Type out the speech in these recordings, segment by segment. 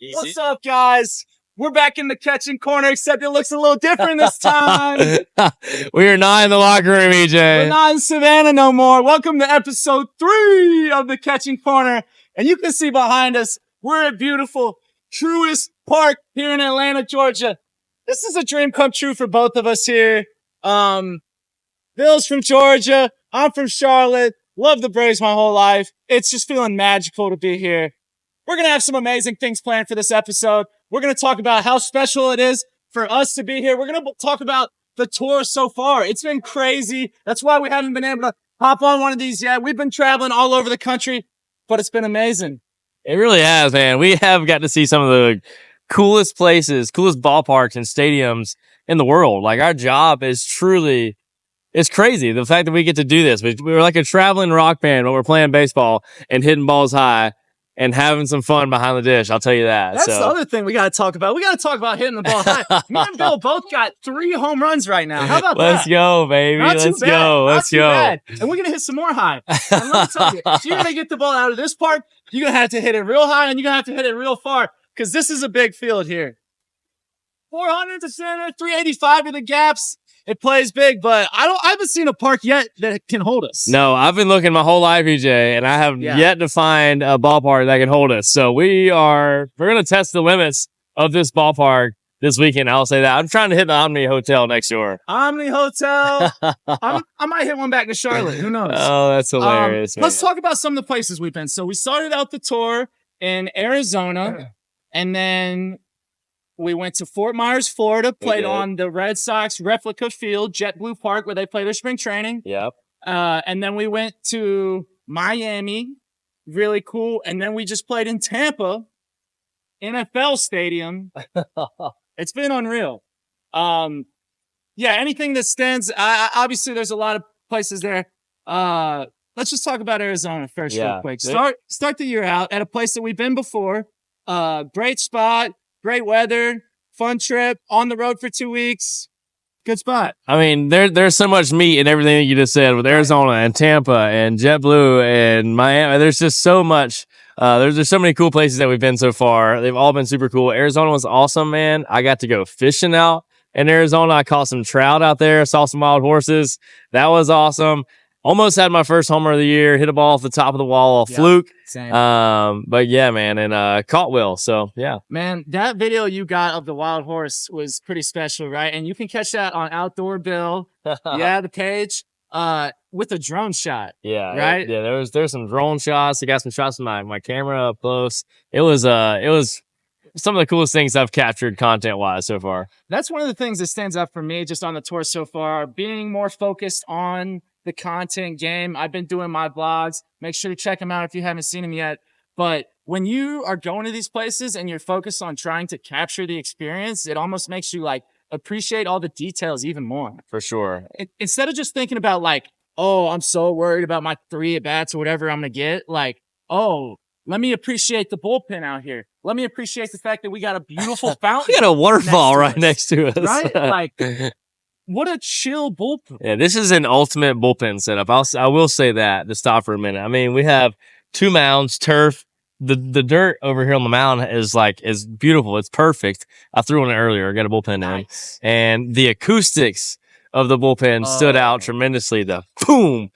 Easy. What's up, guys? We're back in the catching corner, except it looks a little different this time. We are not in the locker room, EJ. We're not in Savannah no more. Welcome to episode 3 of the catching corner. And you can see behind us, we're at beautiful Truist Park here in Atlanta, Georgia. This is a dream come true for both of us here. Bill's from Georgia. I'm from Charlotte. Love the Braves my whole life. It's just feeling magical to be here. We're going to have some amazing things planned for this episode. We're going to talk about how special it is for us to be here. We're going to talk about the tour so far. It's been crazy. That's why we haven't been able to hop on one of these yet. We've been traveling all over the country, but it's been amazing. It really has, man. We have got to see some of the coolest places, coolest ballparks and stadiums in the world. Like, our job is truly, it's crazy. The fact that we get to do this. We're like a traveling rock band, but we're playing baseball and hitting balls high and having some fun behind the dish. I'll tell you that. That's the other thing we got to talk about. We got to talk about hitting the ball high. Me and Bill both got 3 home runs right now. How about that? Let's go, baby. Let's go. Let's go. And we're going to hit some more high. And let me tell you, if you're going to get the ball out of this park, you're going to have to hit it real high and you're going to have to hit it real far because this is a big field here. 400 to center, 385 to the gaps. It plays big, but I haven't seen a park yet that can hold us. No, I've been looking my whole life, EJ, and I have yet to find a ballpark that can hold us. So we're going to test the limits of this ballpark this weekend. I'll say that. I'm trying to hit the Omni Hotel next door. Omni Hotel. I might hit one back to Charlotte. Who knows? Oh, that's hilarious. Let's talk about some of the places we've been. So we started out the tour in Arizona, and then we went to Fort Myers, Florida, played on the Red Sox replica field, JetBlue Park, where they play their spring training. Yep. And then we went to Miami, really cool. And then we just played in Tampa, NFL Stadium. It's been unreal. Anything that stands. Obviously, there's a lot of places there. Let's just talk about Arizona first, real quick. Start the year out at a place that we've been before. Great spot. Great weather, fun trip, on the road for 2 weeks. Good spot. I mean, there's so much meat in everything that you just said with Arizona and Tampa and JetBlue and Miami. There's just so much. There's so many cool places that we've been so far. They've all been super cool. Arizona was awesome, man. I got to go fishing out in Arizona. I caught some trout out there. Saw some wild horses. That was awesome. Almost had my first homer of the year. Hit a ball off the top of the wall, fluke. Same. But yeah, man, and caught well. So yeah, man, that video you got of the wild horse was pretty special, right? And you can catch that on Outdoor Bill. The page. With a drone shot. Yeah, right. There's some drone shots. I got some shots with my camera up close. It was some of the coolest things I've captured content wise so far. That's one of the things that stands out for me just on the tour so far. Being more focused on the content game. I've been doing my vlogs. Make sure to check them out if you haven't seen them yet. But when you are going to these places and you're focused on trying to capture the experience, it almost makes you like appreciate all the details even more. For sure. Instead of just thinking about like, oh, I'm so worried about my 3 at-bats or whatever I'm going to get. Like, oh, let me appreciate the bullpen out here. Let me appreciate the fact that we got a beautiful fountain. We got a waterfall right next to us. Right? Like, what a chill bullpen. Yeah, this is an ultimate bullpen setup. I will say that to stop for a minute. I mean, we have 2 mounds, turf. The dirt over here on the mound is beautiful. It's perfect. I threw one earlier. I got a bullpen in. And the acoustics of the bullpen stood out tremendously. The boom,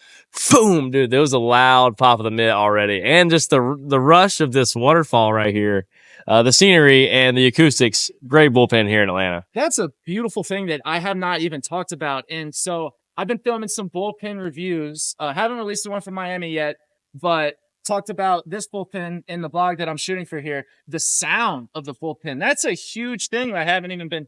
boom, dude. There was a loud pop of the mitt already. And just the rush of this waterfall right here. The scenery and the acoustics, great bullpen here in Atlanta. That's a beautiful thing that I have not even talked about. And so I've been filming some bullpen reviews. Haven't released the one from Miami yet, but talked about this bullpen in the vlog that I'm shooting for here. The sound of the bullpen. That's a huge thing I haven't even been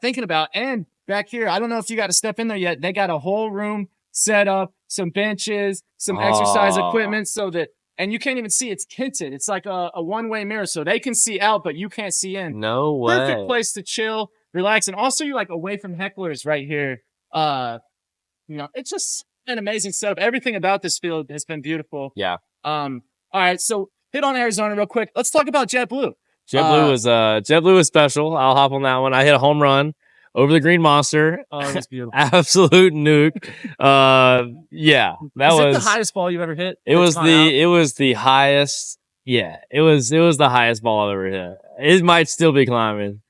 thinking about. And back here, I don't know if you got to step in there yet. They got a whole room set up, some benches, some exercise equipment so that, and you can't even see, it's tinted. It's like a one-way mirror, so they can see out, but you can't see in. No way. Perfect place to chill, relax, and also you're like away from hecklers right here. It's just an amazing setup. Everything about this field has been beautiful. Yeah. All right, so hit on Arizona real quick. Let's talk about JetBlue. JetBlue was special. I'll hop on that one. I hit a home run over the Green Monster. Oh, that's beautiful. Absolute nuke. That was the highest ball you've ever hit. It was the highest Yeah, it was the highest ball I've ever hit. It might still be climbing.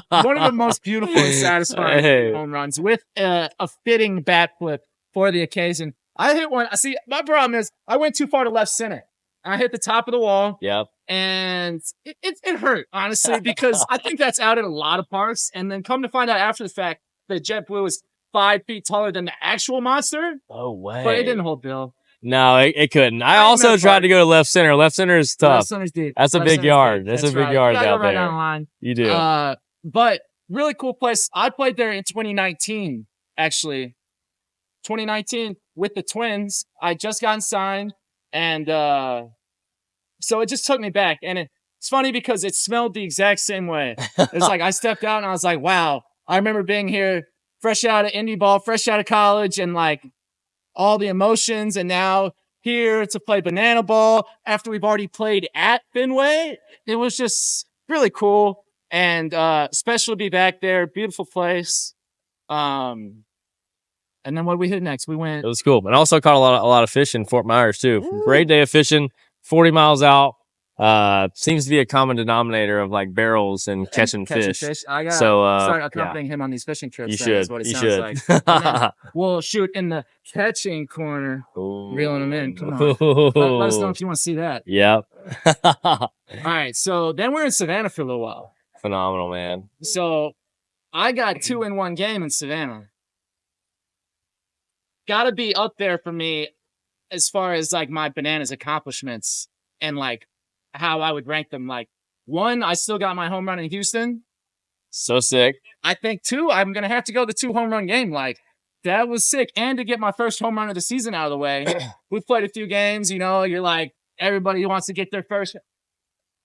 One of the most beautiful and satisfying Hey. home runs with a fitting bat flip for the occasion. I hit one. See, my problem is I went too far to left center. I hit the top of the wall. Yep. And it hurt, honestly, because I think that's out in a lot of parks. And then come to find out after the fact that JetBlue is 5 feet taller than the actual monster. Oh, way. But it didn't hold Bill. No, it couldn't. I also tried to go to left center. Left center is tough. Left center's deep. That's a big yard. That's a big yard out right there. down the line. You do. But really cool place. I played there in 2019, actually. 2019 with the Twins. I just gotten signed. And so it just took me back. And it's funny because it smelled the exact same way. It's like I stepped out and I was like, wow, I remember being here fresh out of indie ball, fresh out of college, and like all the emotions. And now here to play banana ball after we've already played at Fenway. It was just really cool. And special to be back there. Beautiful place. And then what did we hit next? We went. It was cool. And also caught a lot of fish in Fort Myers too. Ooh. Great day of fishing. 40 miles out. Seems to be a common denominator of like barrels and catching fish. I got start accompanying him on these fishing trips. You should. Is what it you sounds should. Like. We'll shoot in the catching corner, reeling them in. Come on. Let us know if you want to see that. Yep. All right. So then we're in Savannah for a little while. Phenomenal, man. So I got 2 in 1 game in Savannah. Gotta be up there for me as far as like my bananas accomplishments and like how I would rank them. Like 1, I still got my home run in Houston. So sick. I think 2, I'm going to have to go the 2 home run game. Like that was sick. And to get my first home run of the season out of the way, we've played a few games, you know, you're like, everybody wants to get their first.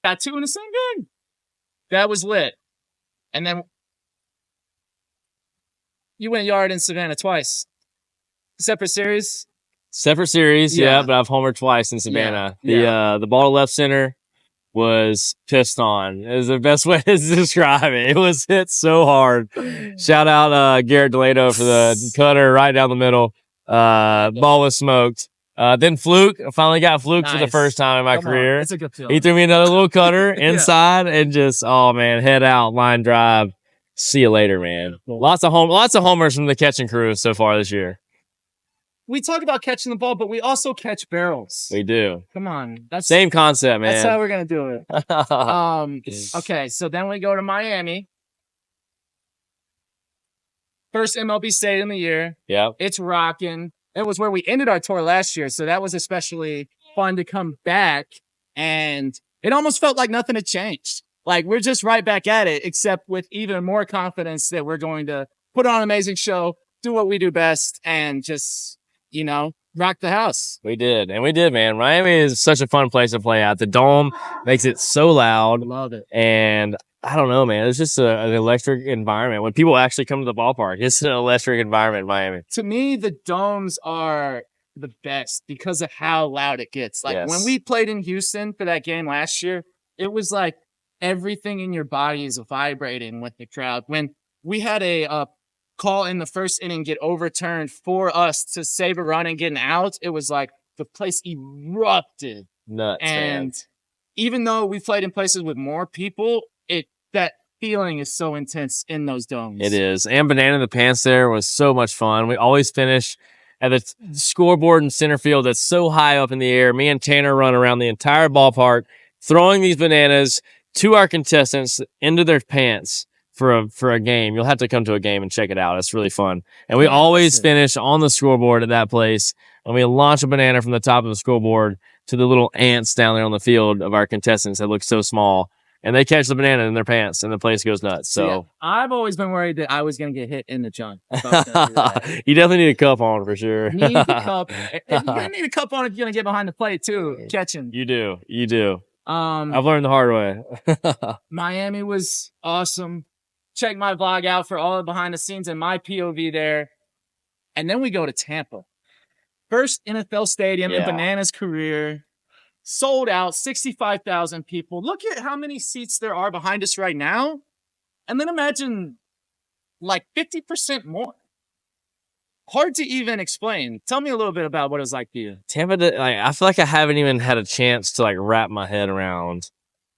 Got 2 in the same game. That was lit. And then you went yard in Savannah twice. Separate series? Separate series, yeah, but I've homered twice in Savannah. The ball to left center was pissed on. Is the best way to describe it. It was hit so hard. Shout out Garrett Delado for the cutter right down the middle. Ball was smoked. Then Fluke. I finally got Fluke for the first time in my career. It's a good feeling. He threw me another little cutter inside and just, oh man, head out, line drive. See you later, man. Cool. Lots of homers from the catching crew so far this year. We talk about catching the ball, but we also catch barrels. We do. Come on. That's same concept, man. That's how we're going to do it. Okay, so then we go to Miami. First MLB stadium of the year. Yep. It's rocking. It was where we ended our tour last year, so that was especially fun to come back. And it almost felt like nothing had changed. Like, we're just right back at it, except with even more confidence that we're going to put on an amazing show, do what we do best, and just, you know, rock the house. We did, man. Miami is such a fun place to play at. The dome makes it so loud. Love it. And I don't know, man. It's just an electric environment. When people actually come to the ballpark, it's an electric environment in Miami. To me, the domes are the best because of how loud it gets. Like when we played in Houston for that game last year, it was like everything in your body is vibrating with the crowd. When we had a call in the first inning get overturned for us to save a run and get an out, it was like the place erupted. Nuts, and man. Even though we played in places with more people, that feeling is so intense in those domes. It is. And Banana in the Pants there was so much fun. We always finish at the scoreboard in center field that's so high up in the air. Me and Tanner run around the entire ballpark throwing these bananas to our contestants into their pants for a game. You'll have to come to a game and check it out. It's really fun. And we always finish on the scoreboard at that place, and we launch a banana from the top of the scoreboard to the little ants down there on the field of our contestants that look so small. And they catch the banana in their pants, and the place goes nuts. So I've always been worried that I was going to get hit in the junk. You definitely need a cup on for sure. Need the cup. You're going to need a cup on if you're going to get behind the plate too, catching. You do. I've learned the hard way. Miami was awesome. Check my vlog out for all the behind the scenes and my POV there. And then we go to Tampa. First NFL stadium in Banana's career. Sold out, 65,000 people. Look at how many seats there are behind us right now. And then imagine like 50% more. hard to even explain. Tell me a little bit about what it was like for you. Tampa, like, I feel like I haven't even had a chance to like wrap my head around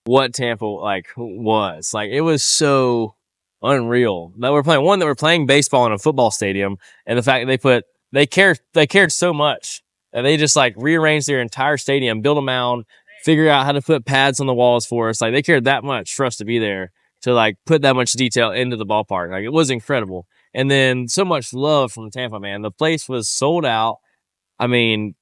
what Tampa like was. Like, it was so unreal that we're playing baseball in a football stadium, and the fact that they cared so much that they just like rearranged their entire stadium, built a mound, figure out how to put pads on the walls for us. Like, they cared that much for us to be there, to like put that much detail into the ballpark. Like, it was incredible. And then so much love from Tampa, man. The place was sold out. I mean,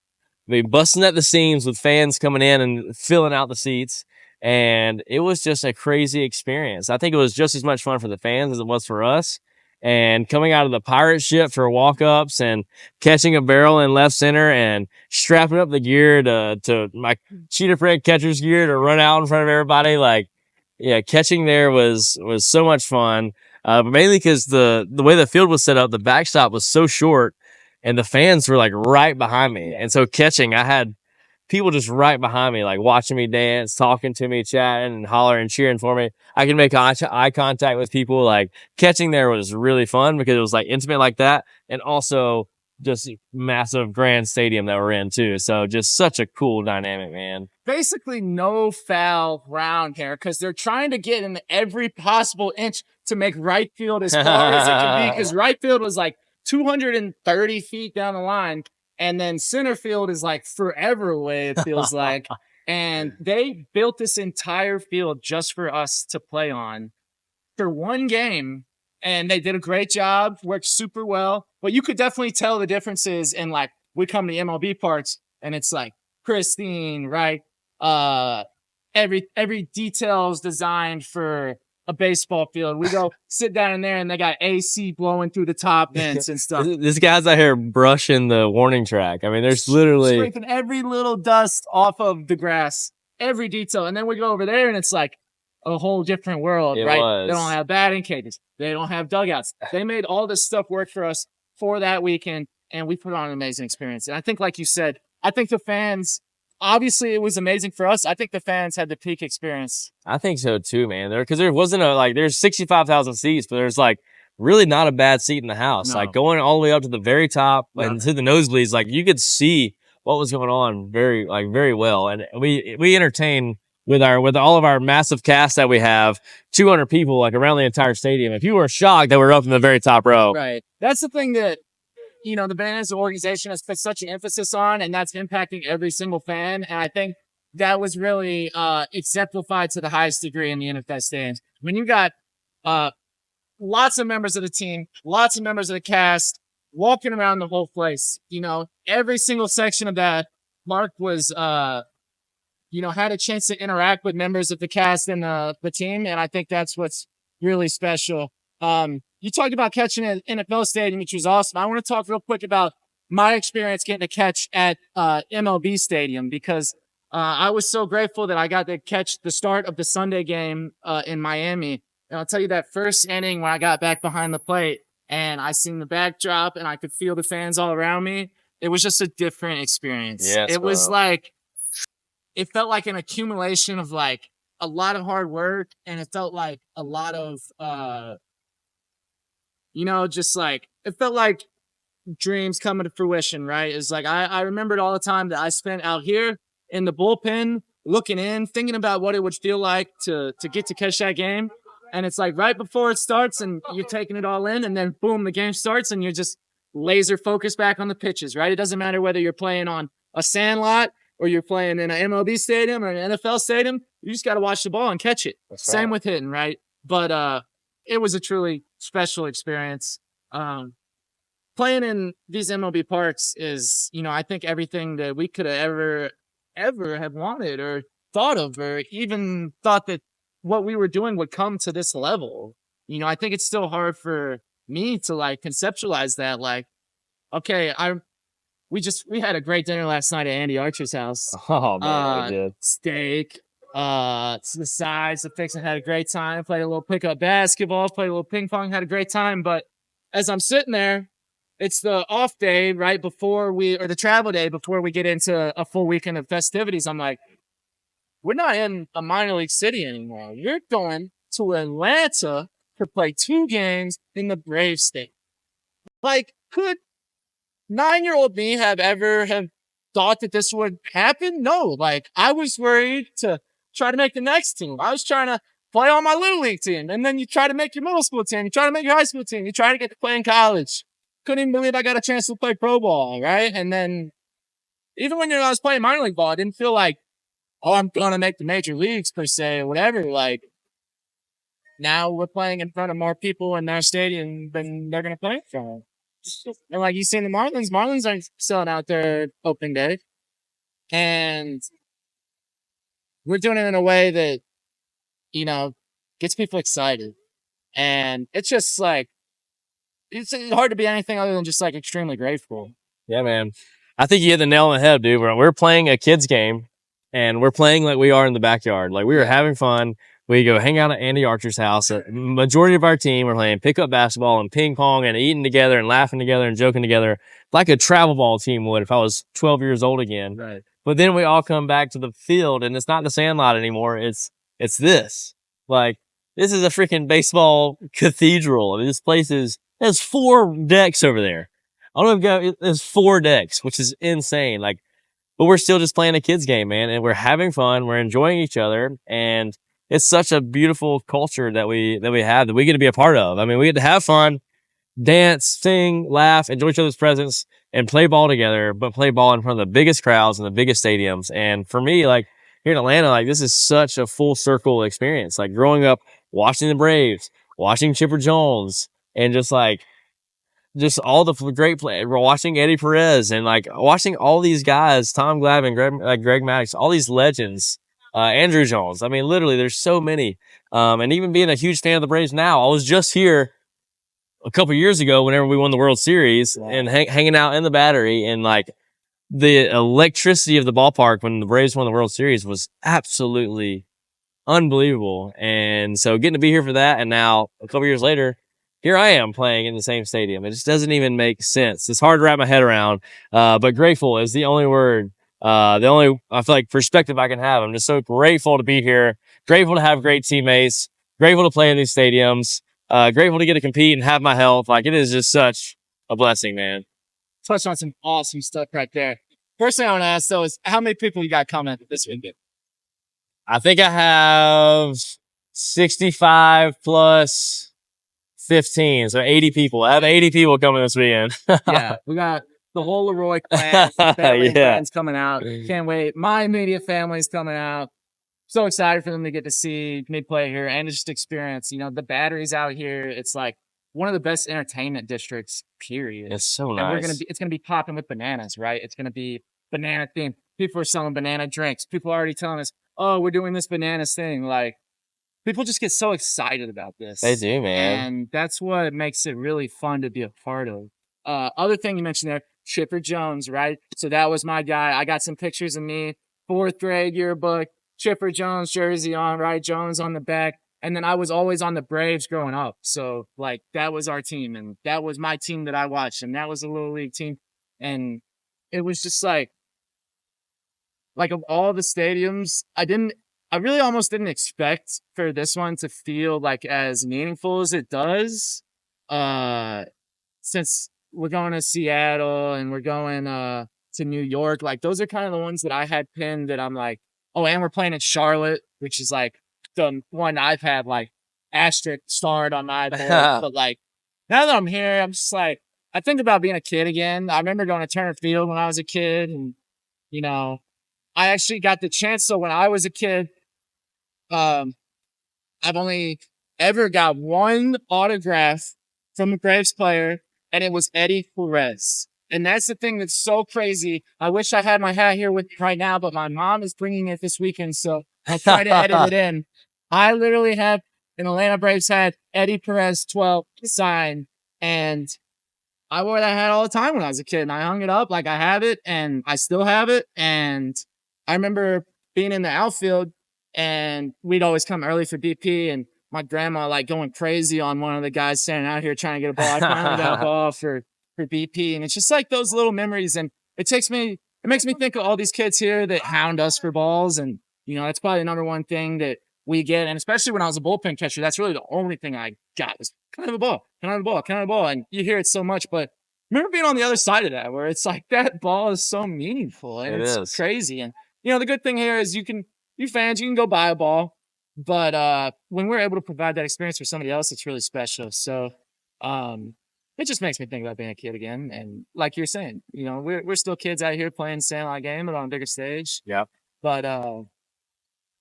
busting at the seams with fans coming in and filling out the seats. And it was just a crazy experience. I think it was just as much fun for the fans as it was for us. And coming out of the pirate ship for walk-ups and catching a barrel in left center and strapping up the gear to my cheetah print catcher's gear to run out in front of everybody. Like, yeah, catching there was so much fun. Mainly because the way the field was set up, the backstop was so short and the fans were like right behind me. And so catching, I had people just right behind me, like watching me dance, talking to me, chatting and hollering, cheering for me. I could make eye contact with people. Like, catching there was really fun because it was like intimate like that. And also just massive grand stadium that we're in too. So just such a cool dynamic, man. Basically no foul ground here because they're trying to get in every possible inch to make right field as far as it can be, because right field was like 230 feet down the line, and then center field is like forever away, it feels like. And they built this entire field just for us to play on for one game, and they did a great job, worked super well. But you could definitely tell the differences in, like, we come to MLB parks and it's like pristine, right? Every detail is designed for a baseball field. We go sit down in there and they got AC blowing through the top vents and stuff. This guy's out here brushing the warning track. I mean, there's literally scraping every little dust off of the grass, every detail. And then we go over there and it's like a whole different world, right? They don't have batting cages. They don't have dugouts. They made all this stuff work for us for that weekend, and we put on an amazing experience. And I think, like you said, I think the fans, obviously it was amazing for us. I think the fans had the peak experience. I think so too, man. Because there wasn't there's 65,000 seats, but there's like really not a bad seat in the house. No. Like, going all the way up to the very top and to the nosebleeds, like, you could see what was going on very well. And we entertain with all of our massive cast that we have, 200 people like around the entire stadium. If you were shocked that we're up in the very top row. Right. That's the thing that, you know, the Bananas organization has put such an emphasis on, and that's impacting every single fan. And I think that was really exemplified to the highest degree in the NFL stands. When you got lots of members of the team, lots of members of the cast walking around the whole place, you know, every single section of that, Mark was, had a chance to interact with members of the cast and the team. And I think that's what's really special. You talked about catching at NFL stadium, which was awesome. I want to talk real quick about my experience getting to catch at MLB stadium, because I was so grateful that I got to catch the start of the Sunday game in Miami. And I'll tell you, that first inning when I got back behind the plate and I seen the backdrop and I could feel the fans all around me, it was just a different experience. Yes, it was like, it felt like an accumulation of like a lot of hard work, and it felt like a lot of just like, it felt like dreams coming to fruition, right? It's like, I remembered all the time that I spent out here in the bullpen, looking in, thinking about what it would feel like to get to catch that game. And it's like right before it starts and you're taking it all in, and then boom, the game starts and you're just laser focused back on the pitches, right? It doesn't matter whether you're playing on a sand lot or you're playing in an MLB stadium or an NFL stadium. You just got to watch the ball and catch it. That's Same right. with hitting, right? But it was a truly special experience. Playing in these MLB parks is, I think everything that we could have ever have wanted or thought of, or even thought that what we were doing would come to this level. I think it's still hard for me to like conceptualize that. Like, okay, we had a great dinner last night at Andy Archer's house. Oh man, we did. Steak, to the sides, the fix, and had a great time. Played a little pickup basketball, played a little ping pong, had a great time. But as I'm sitting there, it's the off day right before or the travel day before we get into a full weekend of festivities. I'm like, we're not in a minor league city anymore. You're going to Atlanta to play 2 games in the Braves state. Like, could 9-year-old me have thought that this would happen? No. Like, I was worried to try to make the next team. I was trying to play on my little league team. And then you try to make your middle school team. You try to make your high school team. You try to get to play in college. Couldn't even believe I got a chance to play pro ball, right? And then even when I was playing minor league ball, I didn't feel like, oh, I'm going to make the major leagues per se or whatever. Like, now we're playing in front of more people in their stadium than they're going to play in front of. And like you seen the Marlins are selling out their opening day. And we're doing it in a way that, you know, gets people excited. And it's just like, it's hard to be anything other than just like extremely grateful. Yeah, man. I think you hit the nail on the head, dude. We're playing a kids game and we're playing like we are in the backyard. Like we were having fun. We go hang out at Andy Archer's house. A majority of our team are playing pickup basketball and ping pong and eating together and laughing together and joking together like a travel ball team would if I was 12 years old again. Right. But then we all come back to the field and it's not the Sandlot anymore. It's this. Like, this is a freaking baseball cathedral. I mean, this place there's 4 decks over there. I don't know, there's 4 decks, which is insane. Like, but we're still just playing a kids game, man. And we're having fun. We're enjoying each other. And it's such a beautiful culture that we have that we get to be a part of. I mean, we get to have fun, dance, sing, laugh, enjoy each other's presence, and play ball together, but play ball in front of the biggest crowds and the biggest stadiums. And for me, like here in Atlanta, like this is such a full circle experience. Like growing up, watching the Braves, watching Chipper Jones, and just all the great play. We're watching Eddie Perez and like watching all these guys, Tom Glavine, Greg Maddux, all these legends. Andrew Jones. I mean, literally, there's so many. And even being a huge fan of the Braves now, I was just here a couple years ago whenever we won the World Series and hanging out in the Battery, and like the electricity of the ballpark when the Braves won the World Series was absolutely unbelievable. And so getting to be here for that, and now a couple years later, here I am playing in the same stadium. It just doesn't even make sense. It's hard to wrap my head around. But grateful is the only word. I feel like perspective I can have. I'm just so grateful to be here, grateful to have great teammates, grateful to play in these stadiums, grateful to get to compete and have my health. Like, it is just such a blessing, man. Touched on some awesome stuff right there. First thing I want to ask though is how many people you got coming this weekend? I think I have 65 plus 15, so 80 people. I have 80 people coming this weekend. Yeah, we got the whole Leroy clan, family and friends coming out. Can't wait. My immediate family's coming out. So excited for them to get to see me play here and just experience, you know, the Batteries out here. It's like one of the best entertainment districts, period. It's so nice. And it's gonna be popping with bananas, right? It's gonna be banana themed. People are selling banana drinks. People are already telling us, oh, we're doing this bananas thing. Like, people just get so excited about this. They do, man. And that's what makes it really fun to be a part of. Other thing you mentioned there, Chipper Jones, right? So that was my guy. I got some pictures of me, 4th grade yearbook, Chipper Jones jersey on, right? Jones on the back. And then I was always on the Braves growing up. So like that was our team, and that was my team that I watched, and that was a little league team. And it was just like of all the stadiums, I really almost didn't expect for this one to feel like as meaningful as it does. Since we're going to Seattle and we're going to New York, like those are kind of the ones that I had pinned that I'm like, oh, and we're playing in Charlotte, which is like the one I've had like asterisk starred on my board. But like now that I'm here, I'm just like, I think about being a kid again. I remember going to Turner Field when I was a kid, and you know, I actually got the chance. So when I was a kid, I've only ever got one autograph from a Braves player, and it was Eddie Perez. And that's the thing that's so crazy. I wish I had my hat here with me right now, but my mom is bringing it this weekend, so I'll try to edit it in. I literally have an Atlanta Braves hat, Eddie Perez 12 sign, and I wore that hat all the time when I was a kid, and I hung it up like I have it, and I still have it. And I remember being in the outfield, and we'd always come early for BP, and my grandma like going crazy on one of the guys standing out here trying to get a ball. I finally got a ball for BP, and it's just like those little memories, and it makes me think of all these kids here that hound us for balls, and you know, that's probably the number one thing that we get. And especially when I was a bullpen catcher, that's really the only thing I got was, can I have a ball? Can I have a ball? Can I have a ball? And you hear it so much, but remember being on the other side of that, where it's like that ball is so meaningful and It it's is. crazy. And the good thing here is you fans, you can go buy a ball, but when we're able to provide that experience for somebody else, it's really special. So, it just makes me think about being a kid again. And like you're saying, we're still kids out here playing Sandlot game, but on a bigger stage. Yeah. But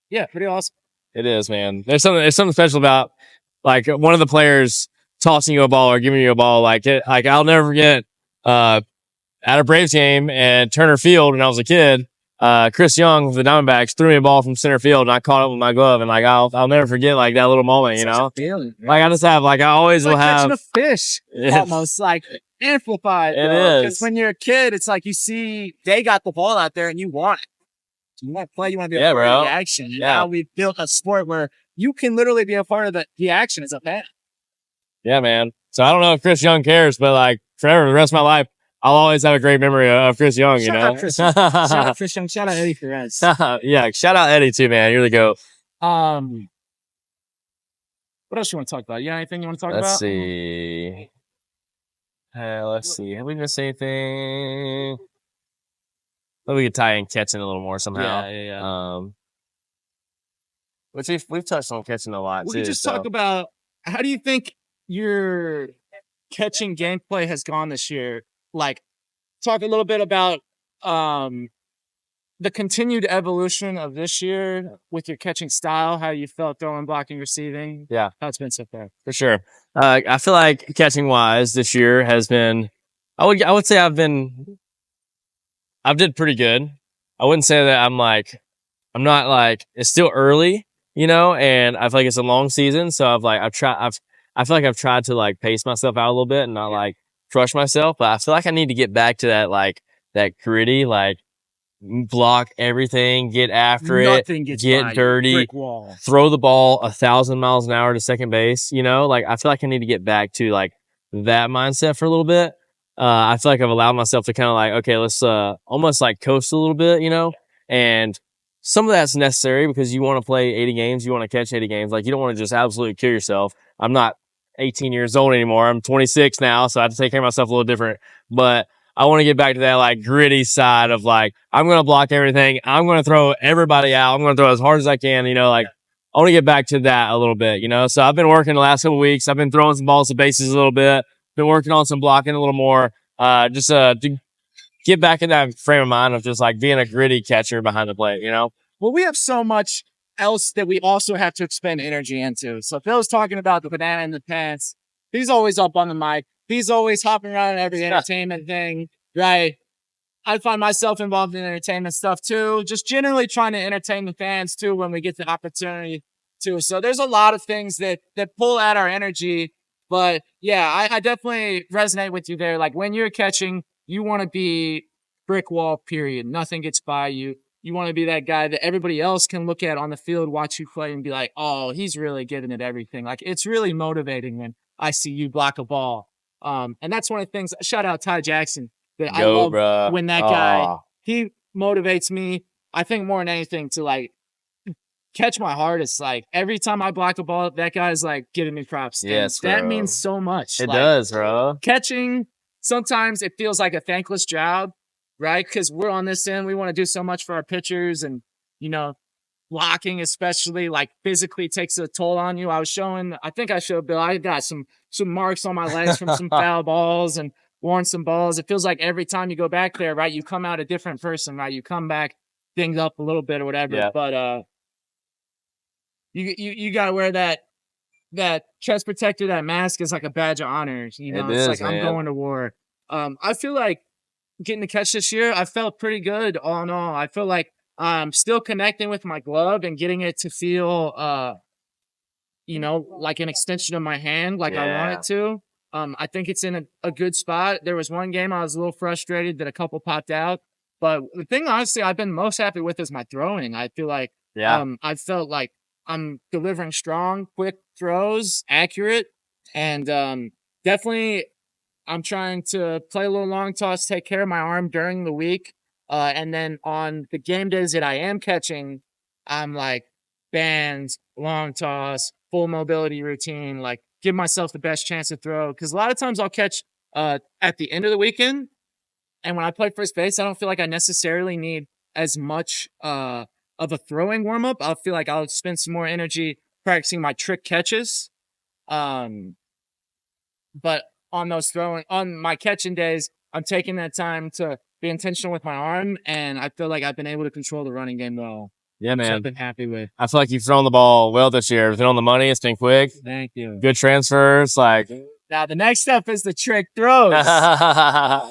yeah, pretty awesome. It is, man. There's something special about like one of the players tossing you a ball or giving you a ball. Like I'll never forget at a Braves game and Turner Field when I was a kid. Chris Young of the Diamondbacks threw me a ball from center field and I caught it with my glove, and like I'll never forget like that little moment, you know. Feeling, like I just have like I always it's will like have catching a fish, almost like amplified. It Because is. when you're a kid, it's like you see they got the ball out there and you want it. You want to play. You want to be a part of the action. And now we've built a sport where you can literally be a part of the action as a fan. Yeah, man. So I don't know if Chris Young cares, but like forever, the rest of my life, I'll always have a great memory of Chris Young. Shout out Chris Young. Shout out Chris Young. Shout out Eddie Perez. Yeah, shout out Eddie too, man. You're the GOAT. What else you want to talk about? You got anything you want to talk Let's about? see. Let's see. Have we missed anything? Maybe we could tie in catching a little more somehow. Yeah. Which we've touched on catching a lot We too. can just talk about, how do you think your catching gameplay has gone this year? Like, talk a little bit about the continued evolution of this year with your catching style, how you felt throwing, blocking, receiving. Yeah. How it's been so far. For sure. I feel like catching wise this year has been, I would say I've did pretty good. I wouldn't say that I'm not like, it's still early, and I feel like it's a long season. So I feel like I've tried to like pace myself out a little bit and not like crush myself, but I feel like I need to get back to that, like that gritty, like block everything, get after Nothing it, gets get by dirty, you. Brick wall. throw the ball 1,000 miles an hour to second base. Like I feel like I need to get back to like that mindset for a little bit. I feel like I've allowed myself to kind of like, okay, let's almost like coast a little bit, and some of that's necessary because you want to play 80 games, you want to catch 80 games. Like you don't want to just absolutely kill yourself. I'm not 18 years old anymore. I'm 26 now, so I have to take care of myself a little different. But I want to get back to that like gritty side of like, I'm going to block everything. I'm going to throw everybody out. I'm going to throw as hard as I can, like I want to get back to that a little bit, So I've been working the last couple of weeks. I've been throwing some balls to bases a little bit, been working on some blocking a little more, just to get back in that frame of mind of just like being a gritty catcher behind the plate, Well, we have so much else that we also have to expend energy into. So Phil's talking about the banana in the pants. He's always up on the mic. He's always hopping around every entertainment thing, right? I find myself involved in entertainment stuff too, just generally trying to entertain the fans too when we get the opportunity to. So there's a lot of things that pull at our energy. But yeah, I definitely resonate with you there. Like when you're catching, you want to be brick wall, period. Nothing gets by you. You want to be that guy that everybody else can look at on the field, watch you play and be like, oh, he's really giving it everything. Like it's really motivating when I see you block a ball. And that's one of the things, shout out Ty Jackson, that I love when that guy, he motivates me, I think more than anything to like catch my heart. It's like every time I block a ball, that guy's like giving me props. Yes, that means so much. It does, bro. Catching, sometimes it feels like a thankless job, right? Because we're on this end, we want to do so much for our pitchers, and blocking especially like physically takes a toll on you. I think I showed Bill, I got some marks on my legs from some foul balls and worn some balls. It feels like every time you go back there, right, you come out a different person, right? You come back dinged up a little bit or whatever. Yeah. But you gotta wear that chest protector, that mask is like a badge of honor. It's like, man, I'm going to war. I feel like getting to catch this year, I felt pretty good all in all. I feel like I'm still connecting with my glove and getting it to feel like an extension of my hand, like I want it to. I think it's in a good spot. There was one game I was a little frustrated that a couple popped out. But the thing, honestly, I've been most happy with is my throwing. I feel like I felt like I'm delivering strong, quick throws, accurate. And definitely I'm trying to play a little long toss, take care of my arm during the week. And then on the game days that I am catching, I'm like bands, long toss, full mobility routine, like give myself the best chance to throw. Because a lot of times I'll catch at the end of the weekend. And when I play first base, I don't feel like I necessarily need as much of a throwing warm up. I feel like I'll spend some more energy practicing my trick catches. But on my catching days, I'm taking that time to be intentional with my arm, and I feel like I've been able to control the running game well. Yeah, Which man. I've been happy with. I feel like you've thrown the ball well this year. It's been on the money. It's been quick. Thank you. Good transfers. Like, Now the next step is the trick throws.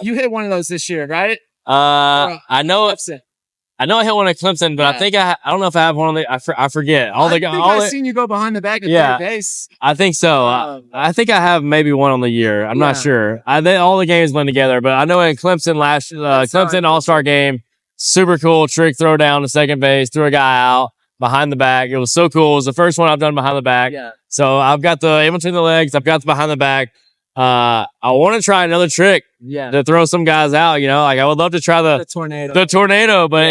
You hit one of those this year, right? I know Upset. I know I hit one at Clemson, but I think I don't know if I have one on the. I forget. I've seen you go behind the back of third base. I think so. I think I have maybe one on the year. I'm not sure. All the games blend together, but I know in Clemson Clemson All-Star game, super cool trick throw down to second base, threw a guy out behind the back. It was so cool. It was the first one I've done behind the back. Yeah. So I've got the in between the legs. I've got the behind the back. I want to try another trick to throw some guys out, like I would love to try the tornado, but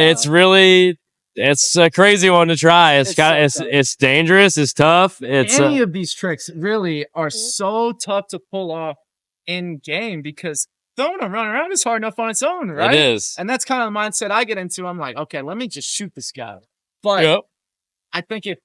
it's a crazy one to try. It's dangerous. It's tough. Any of these tricks really are so tough to pull off in game because throwing a run around is hard enough on its own, right? It is. And that's kind of the mindset I get into. I'm like, okay, let me just shoot this guy. But I think if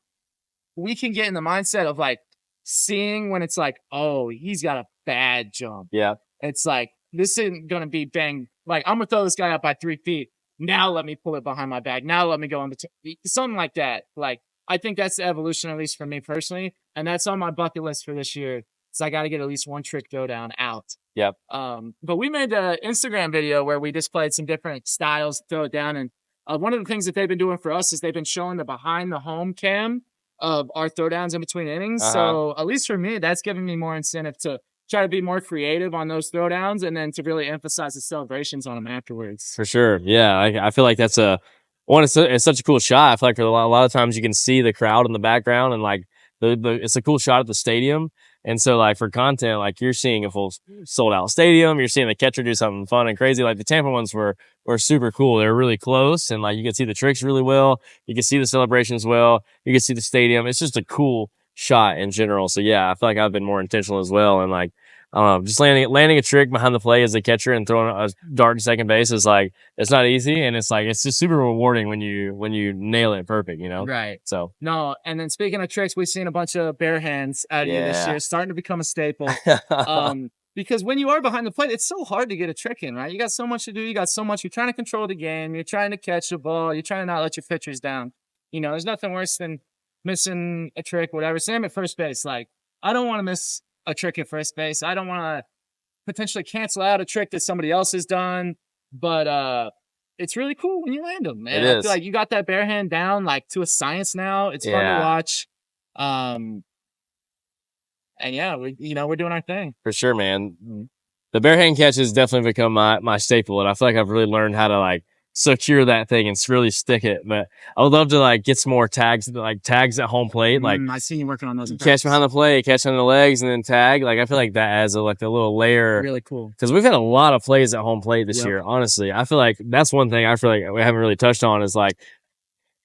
we can get in the mindset of like seeing when it's like, oh, he's got a bad jump. Yeah. It's like, this isn't going to be bang. Like, I'm going to throw this guy up by 3 feet. Now let me pull it behind my back. Now let me go in between. Something like that. Like, I think that's the evolution, at least for me personally. And that's on my bucket list for this year. So I got to get at least one trick throwdown out. Yep. But we made an Instagram video where we displayed some different styles to throw it down. And one of the things that they've been doing for us is they've been showing the behind the home cam of our throwdowns in between innings. So at least for me, that's giving me more incentive to try to be more creative on those throwdowns and then to really emphasize the celebrations on them afterwards. For sure. Yeah. I feel like that's it's such a cool shot. I feel like for a lot of times you can see the crowd in the background and like it's a cool shot at the stadium. And so like for content, like you're seeing a full sold out stadium, you're seeing the catcher do something fun and crazy. Like the Tampa ones were super cool. They're really close and like you can see the tricks really well. You can see the celebrations well. You can see the stadium. It's just a cool shot in general. So yeah, I feel like I've been more intentional as well. And like, I don't know, just landing a trick behind the plate as a catcher and throwing a dart to second base is like, it's not easy. And it's like, it's just super rewarding when you nail it perfect, Right. So. No. And then speaking of tricks, we've seen a bunch of bare hands out of you this year, starting to become a staple. Because when you are behind the plate, it's so hard to get a trick in, right? You got so much to do. You're trying to control the game. You're trying to catch the ball. You're trying to not let your pitchers down. There's nothing worse than missing a trick, whatever. Same at first base. Like, I don't want to miss a trick at first base. I don't want to potentially cancel out a trick that somebody else has done, but it's really cool when you land them, man. I feel like you got that bare hand down like to a science now. It's fun to watch. And yeah, we're doing our thing. For sure, man. The bare hand catch has definitely become my staple, and I feel like I've really learned how to like secure that thing and really stick it. But I would love to like get some more tags at home plate. Like I seen you working on those. Catch behind the plate, catch on the legs, and then tag. Like I feel like that adds a little layer. Really cool. Because we've had a lot of plays at home plate this year. Honestly, I feel like that's one thing I feel like we haven't really touched on is like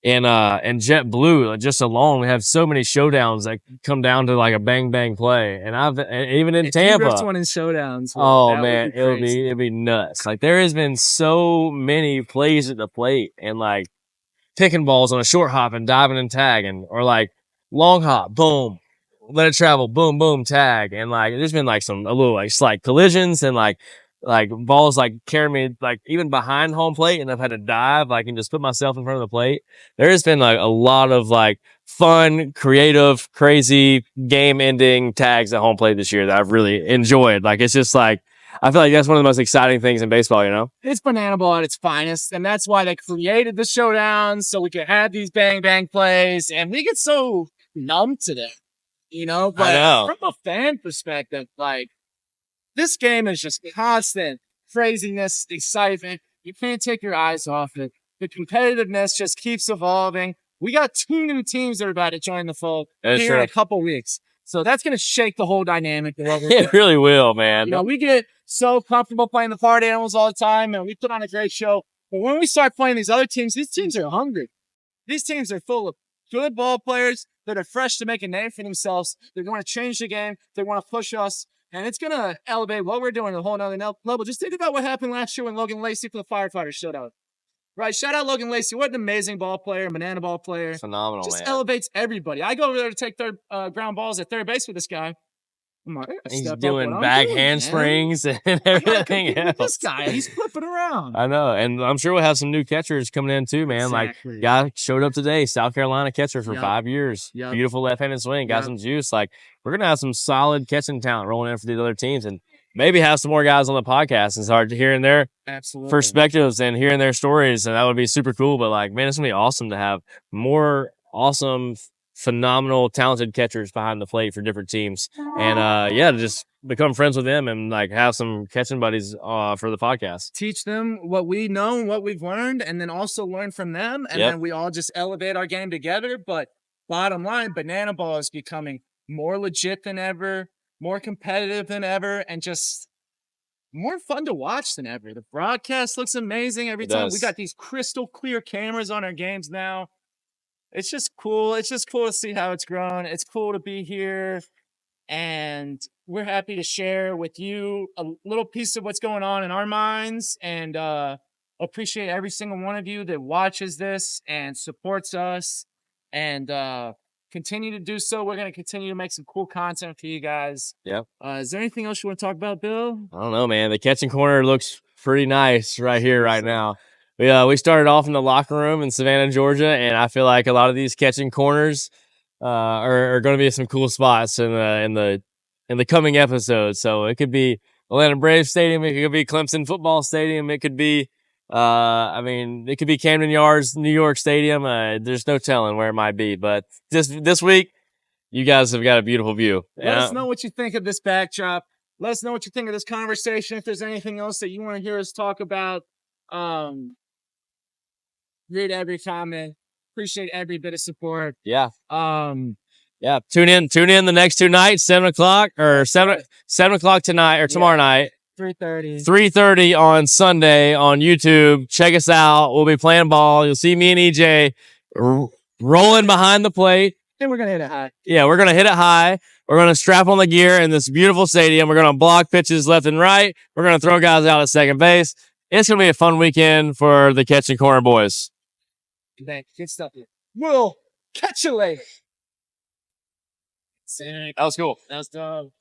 in JetBlue, just alone, we have so many showdowns that come down to like a bang bang play. And even in Tampa, if one in showdowns. Oh man, it'd be nuts. Like there has been so many plays at the plate and like picking balls on a short hop and diving and tagging, or like long hop, boom, let it travel, boom, boom, tag. And like there's been like a little like slight collisions and like balls like carrying me like even behind home plate, and I've had to dive like and just put myself in front of the plate. There has been like a lot of like fun, creative, crazy game ending tags at home plate this year that I've really enjoyed. Like it's just like I feel like that's one of the most exciting things in baseball, It's banana ball at its finest, and that's why they created the showdowns so we could have these bang bang plays, and we get so numb to them, But I know. From a fan perspective, like this game is just constant craziness, excitement. You can't take your eyes off it. The competitiveness just keeps evolving. We got 2 new teams that are about to join the fold here in a couple weeks. So that's going to shake the whole dynamic of what we're doing. It really will, man. We get so comfortable playing the party animals all the time, and we put on a great show. But when we start playing these other teams, these teams are hungry. These teams are full of good ball players that are fresh to make a name for themselves. They want to change the game. They want to push us. And it's going to elevate what we're doing to a whole nother level. Just think about what happened last year when Logan Lacey for the Firefighters showed up. Right, shout out Logan Lacey. What an amazing ball player, banana ball player. Phenomenal, just man. Elevates everybody. I go over there to take third ground balls at third base with this guy. I'm like, he's doing back handsprings and I everything else. This guy, he's flipping around. I know, and I'm sure we'll have some new catchers coming in too, man. Exactly. Like, guy showed up today, South Carolina catcher for 5 years. Yep. Beautiful left-handed swing, got some juice. Like, we're gonna have some solid catching talent rolling in for these other teams, and maybe have some more guys on the podcast and start hearing their perspectives and hearing their stories, and that would be super cool. But like, man, it's gonna be awesome to have more awesome, phenomenal, talented catchers behind the plate for different teams, and to just become friends with them and like have some catching buddies for the podcast. Teach them what we know and what we've learned, and then also learn from them, and then we all just elevate our game together. But bottom line, banana ball is becoming more legit than ever, more competitive than ever, and just more fun to watch than ever. The broadcast looks amazing every time. We got these crystal clear cameras on our games now. It's just cool. It's just cool to see how it's grown. It's cool to be here, and we're happy to share with you a little piece of what's going on in our minds, and appreciate every single one of you that watches this and supports us, and continue to do so. We're going to continue to make some cool content for you guys. Yep. Is there anything else you want to talk about, Bill? I don't know, man. The catching corner looks pretty nice right here, right now. We started off in the locker room in Savannah, Georgia, and I feel like a lot of these catching corners are going to be some cool spots in the coming episodes. So it could be Atlanta Braves Stadium, it could be Clemson Football Stadium, it could be it could be Camden Yards, New York Stadium. There's no telling where it might be, but this week, you guys have got a beautiful view. Let us know what you think of this backdrop. Let us know what you think of this conversation. If there's anything else that you want to hear us talk about, read every comment. Appreciate every bit of support. Yeah. Yeah. Tune in the next 2 nights, 7:00 or 7:00 tonight or tomorrow night. 3:30 on Sunday on YouTube. Check us out. We'll be playing ball. You'll see me and EJ rolling behind the plate. And we're going to hit it high. Yeah, we're going to hit it high. We're going to strap on the gear in this beautiful stadium. We're going to block pitches left and right. We're going to throw guys out at second base. It's going to be a fun weekend for the Catching Corner boys. Good stuff here. We'll catch you later. That was cool. That was dope.